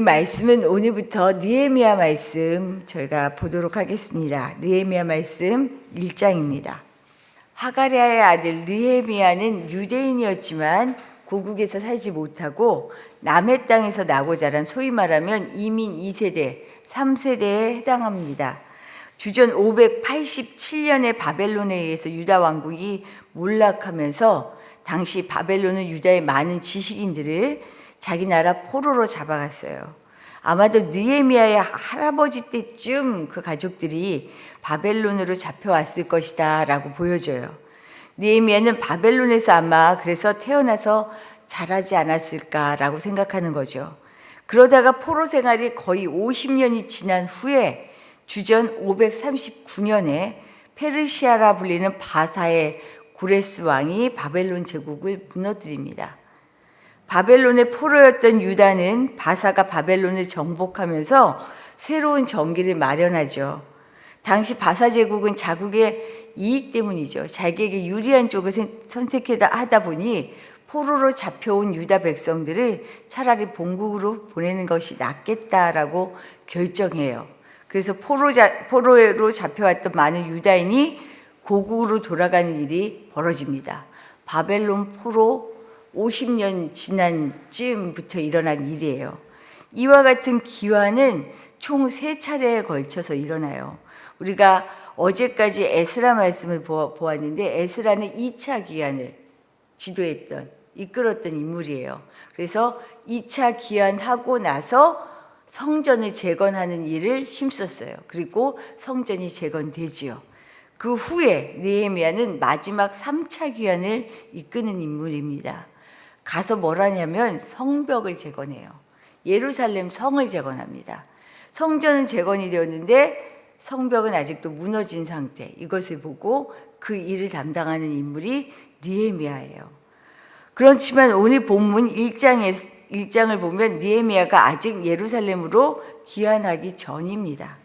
말씀은 오늘부터 느헤미야 말씀 저희가 보도록 하겠습니다. 느헤미야 말씀 1장입니다. 하가랴의 아들 느헤미야는 유대인이었지만 고국에서 살지 못하고 남의 땅에서 나고 자란 소위 말하면 이민 2세대, 3세대에 해당합니다. 주전 587년에 바벨론에 의해서 유다 왕국이 몰락하면서 당시 바벨론은 유다의 많은 지식인들을 자기 나라 포로로 잡아갔어요. 아마도 느헤미야의 할아버지 때쯤 그 가족들이 바벨론으로 잡혀왔을 것이다 라고 보여져요. 느헤미야는 바벨론에서 아마 그래서 태어나서 자라지 않았을까라고 생각하는 거죠. 그러다가 포로 생활이 거의 50년이 지난 후에 주전 539년에 페르시아라 불리는 바사의 고레스 왕이 바벨론 제국을 무너뜨립니다. 바벨론의 포로였던 유다는 바사가 바벨론을 정복하면서 새로운 정기를 마련하죠. 당시 바사 제국은 자국의 이익 때문이죠. 자기에게 유리한 쪽을 선택하다 보니 포로로 잡혀온 유다 백성들을 차라리 본국으로 보내는 것이 낫겠다라고 결정해요. 그래서 포로로 잡혀왔던 많은 유다인이 고국으로 돌아가는 일이 벌어집니다. 바벨론 포로 50년 지난 쯤부터 일어난 일이에요. 이와 같은 기환은 총 3차례에 걸쳐서 일어나요. 우리가 어제까지 에스라 말씀을 보았는데 에스라는 2차 기환을 지도했던, 이끌었던 인물이에요. 그래서 2차 기환하고 나서 성전을 재건하는 일을 힘썼어요. 그리고 성전이 재건되지요. 그 후에 느헤미야는 마지막 3차 기환을 이끄는 인물입니다. 가서 뭘 하냐면 성벽을 재건해요. 예루살렘 성을 재건합니다. 성전은 재건이 되었는데 성벽은 아직도 무너진 상태. 이것을 보고 그 일을 담당하는 인물이 느헤미야예요. 그렇지만 오늘 본문 1장을 보면 느헤미야가 아직 예루살렘으로 귀환하기 전입니다.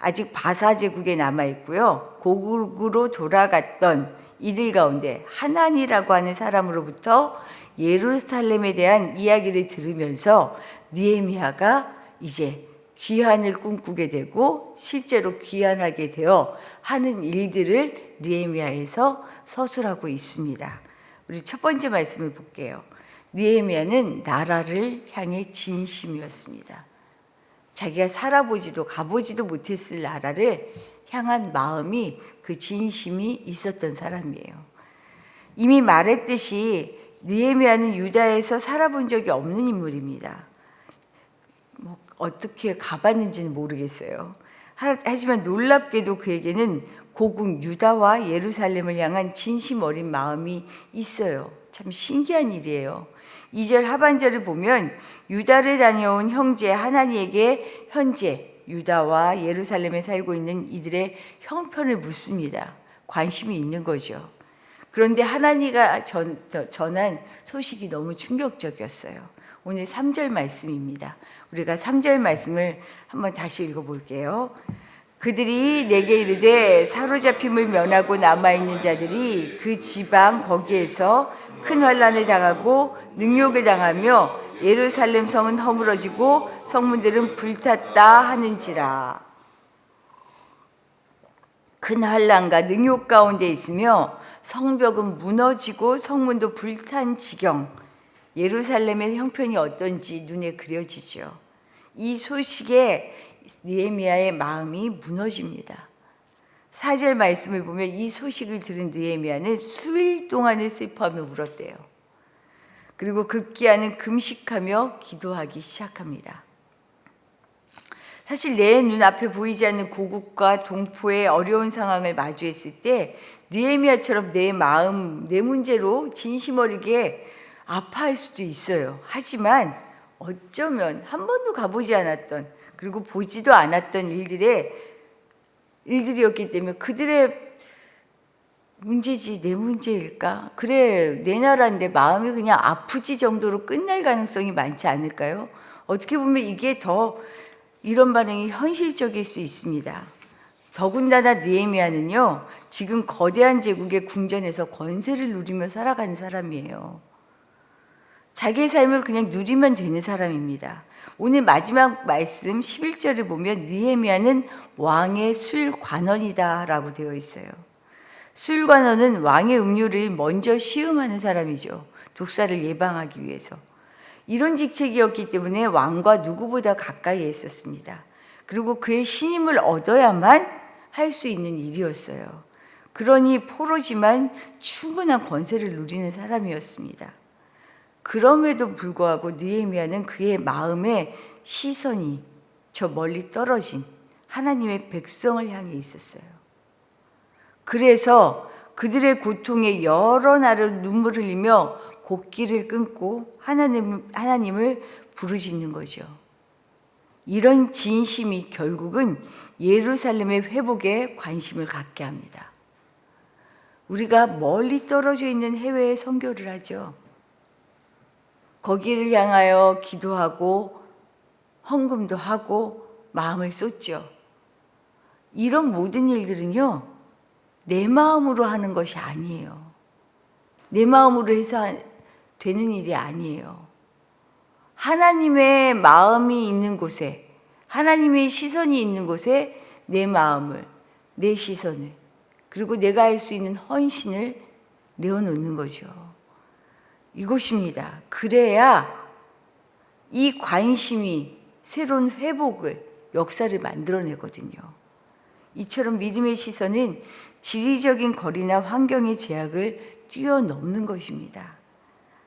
아직 바사 제국에 남아있고요. 고국으로 돌아갔던 이들 가운데 하난이라고 하는 사람으로부터 예루살렘에 대한 이야기를 들으면서 느헤미야가 이제 귀환을 꿈꾸게 되고 실제로 귀환하게 되어 하는 일들을 느헤미야에서 서술하고 있습니다. 우리 첫 번째 말씀을 볼게요. 느헤미야는 나라를 향해 진심이었습니다. 자기가 살아보지도 가보지도 못했을 나라를 향한 마음이 그 진심이 있었던 사람이에요. 이미 말했듯이 느헤미야는 유다에서 살아본 적이 없는 인물입니다. 어떻게 가봤는지는 모르겠어요. 하지만 놀랍게도 그에게는 고국 유다와 예루살렘을 향한 진심 어린 마음이 있어요. 참 신기한 일이에요. 2절 하반절을 보면 유다를 다녀온 형제 하나니에게 현재 유다와 예루살렘에 살고 있는 이들의 형편을 묻습니다. 관심이 있는 거죠. 그런데 하나니가 전한 소식이 너무 충격적이었어요. 오늘 3절 말씀입니다. 우리가 3절 말씀을 한번 다시 읽어볼게요. 그들이 내게 이르되 사로잡힘을 면하고 남아있는 자들이 그 지방 거기에서 큰 환난을 당하고 능욕을 당하며 예루살렘 성은 허물어지고 성문들은 불탔다 하는지라. 큰 환난과 능욕 가운데 있으며 성벽은 무너지고 성문도 불탄 지경, 예루살렘의 형편이 어떤지 눈에 그려지죠. 이 소식에 느헤미야의 마음이 무너집니다. 4절 말씀을 보면 이 소식을 들은 느헤미야는 수일 동안을 슬퍼하며 울었대요. 그리고 급기야는 금식하며 기도하기 시작합니다. 사실 내 눈앞에 보이지 않는 고국과 동포의 어려운 상황을 마주했을 때 느헤미야처럼 내 마음, 내 문제로 진심 어리게 아파할 수도 있어요. 하지만 어쩌면 한 번도 가보지 않았던 그리고 보지도 않았던 일들이었기 때문에 그들의 문제지 내 문제일까? 그래 내 나라인데 마음이 그냥 아프지 정도로 끝날 가능성이 많지 않을까요? 어떻게 보면 이게 더 이런 반응이 현실적일 수 있습니다. 더군다나 느헤미야는요 지금 거대한 제국의 궁전에서 권세를 누리며 살아가는 사람이에요. 자기의 삶을 그냥 누리면 되는 사람입니다. 오늘 마지막 말씀 11절을 보면 느헤미야는 왕의 술관원이다라고 되어 있어요. 술관원은 왕의 음료를 먼저 시음하는 사람이죠. 독사를 예방하기 위해서. 이런 직책이었기 때문에 왕과 누구보다 가까이에 있었습니다. 그리고 그의 신임을 얻어야만 할 수 있는 일이었어요. 그러니 포로지만 충분한 권세를 누리는 사람이었습니다. 그럼에도 불구하고 느헤미야는 그의 마음에 시선이 저 멀리 떨어진 하나님의 백성을 향해 있었어요. 그래서 그들의 고통에 여러 날을 눈물을 흘리며 곡기를 끊고 하나님을 부르짖는 거죠. 이런 진심이 결국은 예루살렘의 회복에 관심을 갖게 합니다. 우리가 멀리 떨어져 있는 해외에 선교를 하죠. 거기를 향하여 기도하고 헌금도 하고 마음을 쏟죠. 이런 모든 일들은요, 내 마음으로 하는 것이 아니에요. 내 마음으로 해서 되는 일이 아니에요. 하나님의 마음이 있는 곳에, 하나님의 시선이 있는 곳에 내 마음을, 내 시선을, 그리고 내가 할 수 있는 헌신을 내어놓는 거죠. 이것입니다. 그래야 이 관심이 새로운 회복을, 역사를 만들어내거든요. 이처럼 믿음의 시선은 지리적인 거리나 환경의 제약을 뛰어넘는 것입니다.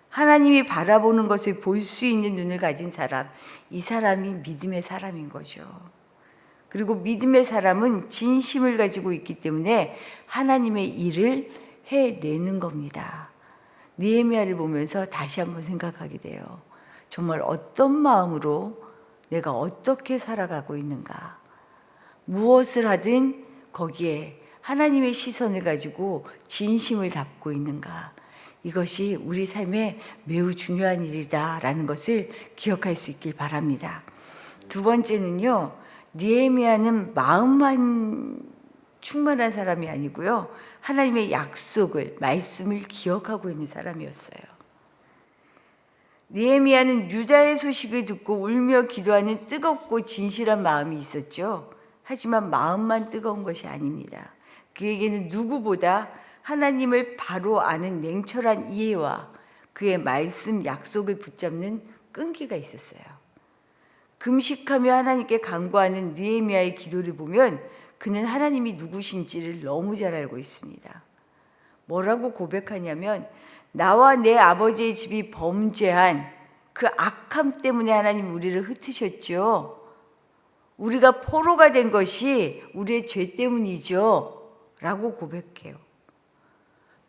하나님이 바라보는 것을 볼 수 있는 눈을 가진 사람, 이 사람이 믿음의 사람인 거죠. 그리고 믿음의 사람은 진심을 가지고 있기 때문에 하나님의 일을 해내는 겁니다. 느헤미야를 보면서 다시 한번 생각하게 돼요. 정말 어떤 마음으로 내가 어떻게 살아가고 있는가. 무엇을 하든 거기에 하나님의 시선을 가지고 진심을 담고 있는가. 이것이 우리 삶에 매우 중요한 일이다라는 것을 기억할 수 있길 바랍니다. 두 번째는요, 느헤미야는 마음만 충만한 사람이 아니고요, 하나님의 약속을, 말씀을 기억하고 있는 사람이었어요. 느헤미야는 유다의 소식을 듣고 울며 기도하는 뜨겁고 진실한 마음이 있었죠. 하지만 마음만 뜨거운 것이 아닙니다. 그에게는 누구보다 하나님을 바로 아는 냉철한 이해와 그의 말씀 약속을 붙잡는 끈기가 있었어요. 금식하며 하나님께 간구하는 느헤미야의 기도를 보면 그는 하나님이 누구신지를 너무 잘 알고 있습니다. 뭐라고 고백하냐면, 나와 내 아버지의 집이 범죄한 그 악함 때문에 하나님 우리를 흩으셨죠. 우리가 포로가 된 것이 우리의 죄 때문이죠 라고 고백해요.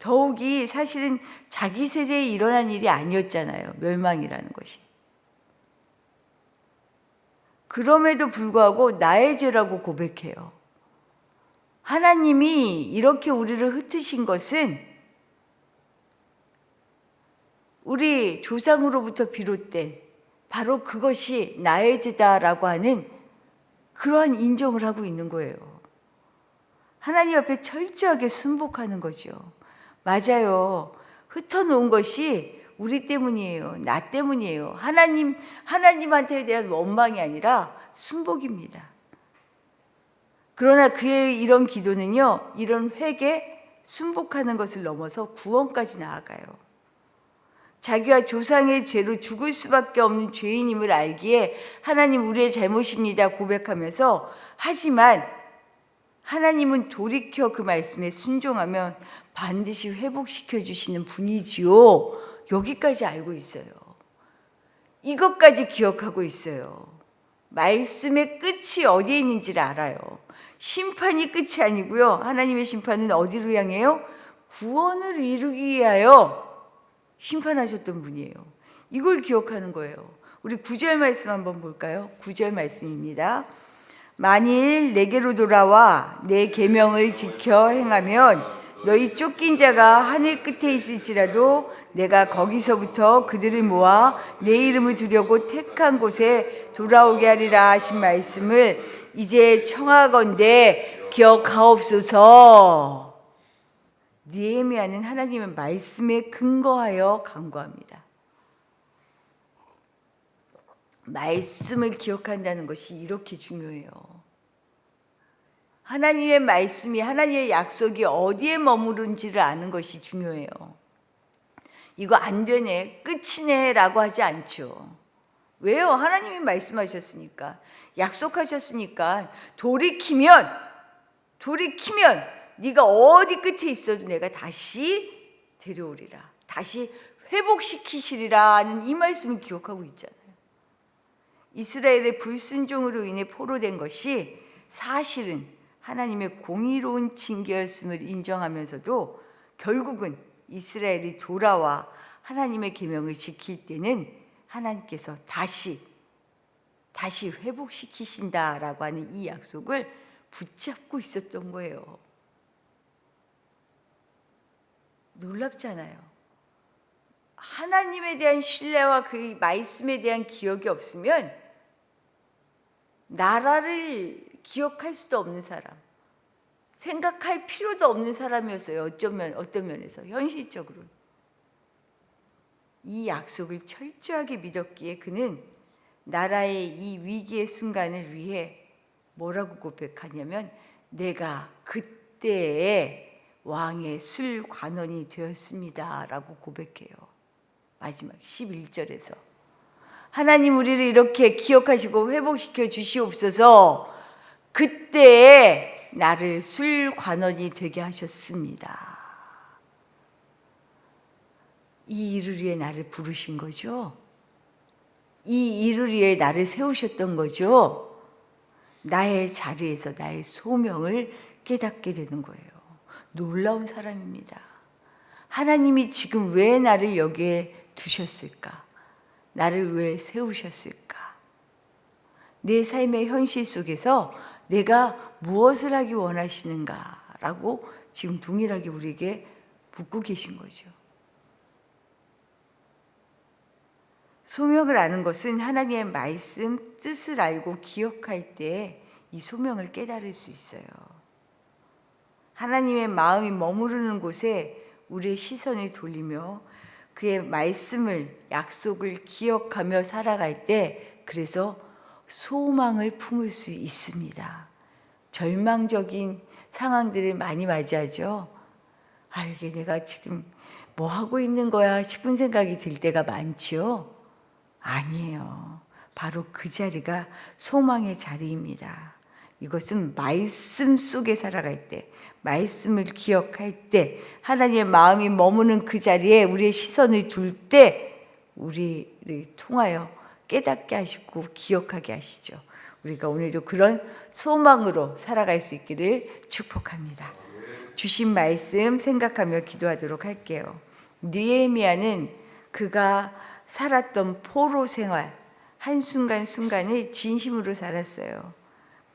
더욱이 사실은 자기 세대에 일어난 일이 아니었잖아요, 멸망이라는 것이. 그럼에도 불구하고 나의 죄라고 고백해요. 하나님이 이렇게 우리를 흩으신 것은 우리 조상으로부터 비롯된 바로 그것이 나의 죄다라고 하는 그러한 인정을 하고 있는 거예요. 하나님 앞에 철저하게 순복하는 거죠. 맞아요. 흩어놓은 것이 우리 때문이에요. 나 때문이에요. 하나님한테 대한 원망이 아니라 순복입니다. 그러나 그의 이런 기도는요, 이런 회개, 순복하는 것을 넘어서 구원까지 나아가요. 자기와 조상의 죄로 죽을 수밖에 없는 죄인임을 알기에 하나님 우리의 잘못입니다 고백하면서, 하지만 하나님은 돌이켜 그 말씀에 순종하면 반드시 회복시켜 주시는 분이지요. 여기까지 알고 있어요. 이것까지 기억하고 있어요. 말씀의 끝이 어디에 있는지를 알아요. 심판이 끝이 아니고요, 하나님의 심판은 어디로 향해요? 구원을 이루기 위하여 심판하셨던 분이에요. 이걸 기억하는 거예요. 우리 9절 말씀 한번 볼까요? 9절 말씀입니다. 만일 내게로 돌아와 내 계명을 지켜 행하면 너희 쫓긴 자가 하늘 끝에 있을지라도 내가 거기서부터 그들을 모아 내 이름을 두려고 택한 곳에 돌아오게 하리라 하신 말씀을 이제 청하건대 기억하옵소서. 느헤미야는 하나님의 말씀에 근거하여 간구합니다. 말씀을 기억한다는 것이 이렇게 중요해요. 하나님의 말씀이, 하나님의 약속이 어디에 머무른지를 아는 것이 중요해요. 이거 안 되네, 끝이네 라고 하지 않죠. 왜요? 하나님이 말씀하셨으니까, 약속하셨으니까. 돌이키면 네가 어디 끝에 있어도 내가 다시 데려오리라, 다시 회복시키시리라는 이 말씀을 기억하고 있잖아요. 이스라엘의 불순종으로 인해 포로된 것이 사실은 하나님의 공의로운 징계였음을 인정하면서도 결국은 이스라엘이 돌아와 하나님의 계명을 지킬 때는 하나님께서 다시 회복시키신다라고 하는 이 약속을 붙잡고 있었던 거예요. 놀랍잖아요. 하나님에 대한 신뢰와 그 말씀에 대한 기억이 없으면 나라를 기억할 수도 없는 사람, 생각할 필요도 없는 사람이었어요. 어떤 면에서, 현실적으로. 이 약속을 철저하게 믿었기에 그는 나라의 이 위기의 순간을 위해 뭐라고 고백하냐면, 내가 그때의 왕의 술관원이 되었습니다 라고 고백해요. 마지막 11절에서 하나님, 우리를 이렇게 기억하시고 회복시켜 주시옵소서. 그때에 나를 술관원이 되게 하셨습니다. 이 일을 위해 나를 부르신 거죠. 이 일을 위해 나를 세우셨던 거죠. 나의 자리에서 나의 소명을 깨닫게 되는 거예요. 놀라운 사람입니다. 하나님이 지금 왜 나를 여기에 두셨을까? 나를 왜 세우셨을까? 내 삶의 현실 속에서 내가 무엇을 하기 원하시는가라고 지금 동일하게 우리에게 묻고 계신 거죠. 소명을 아는 것은 하나님의 말씀, 뜻을 알고 기억할 때 이 소명을 깨달을 수 있어요. 하나님의 마음이 머무르는 곳에 우리의 시선을 돌리며 그의 말씀을, 약속을 기억하며 살아갈 때, 그래서 소망을 품을 수 있습니다. 절망적인 상황들을 많이 맞이하죠. 이게 내가 지금 뭐 하고 있는 거야 싶은 생각이 들 때가 많지요. 아니에요. 바로 그 자리가 소망의 자리입니다. 이것은 말씀 속에 살아갈 때, 말씀을 기억할 때, 하나님의 마음이 머무는 그 자리에 우리의 시선을 둘 때 우리를 통하여 깨닫게 하시고 기억하게 하시죠. 우리가 오늘도 그런 소망으로 살아갈 수 있기를 축복합니다. 주신 말씀 생각하며 기도하도록 할게요. 느헤미야는 그가 살았던 포로 생활, 한순간순간을 진심으로 살았어요.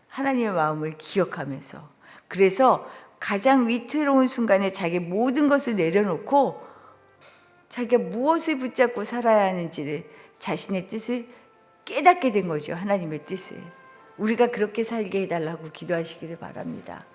하나님의 마음을 기억하면서. 그래서 가장 위태로운 순간에 자기 모든 것을 내려놓고 자기가 무엇을 붙잡고 살아야 하는지를, 자신의 뜻을 깨닫게 된 거죠. 하나님의 뜻을. 우리가 그렇게 살게 해달라고 기도하시기를 바랍니다.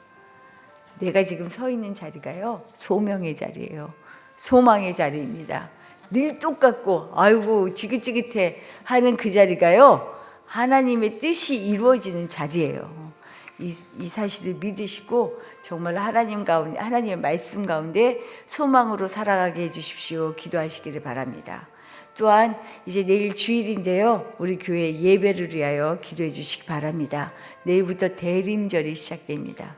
내가 지금 서 있는 자리가요, 소명의 자리예요. 소망의 자리입니다. 늘 똑같고 아이고 지긋지긋해 하는 그 자리가요, 하나님의 뜻이 이루어지는 자리예요. 이 사실을 믿으시고 정말 하나님 가운데, 하나님의 말씀 가운데 소망으로 살아가게 해주십시오. 기도하시기를 바랍니다. 또한 이제 내일 주일인데요, 우리 교회 예배를 위하여 기도해 주시기 바랍니다. 내일부터 대림절이 시작됩니다.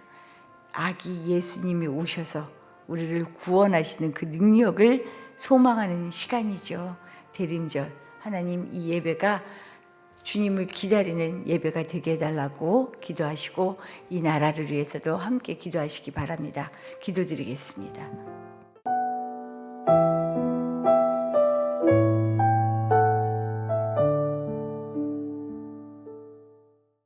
아기 예수님이 오셔서 우리를 구원하시는 그 능력을 소망하는 시간이죠. 대림절. 하나님, 이 예배가 주님을 기다리는 예배가 되게 해달라고 기도하시고 이 나라를 위해서도 함께 기도하시기 바랍니다. 기도드리겠습니다.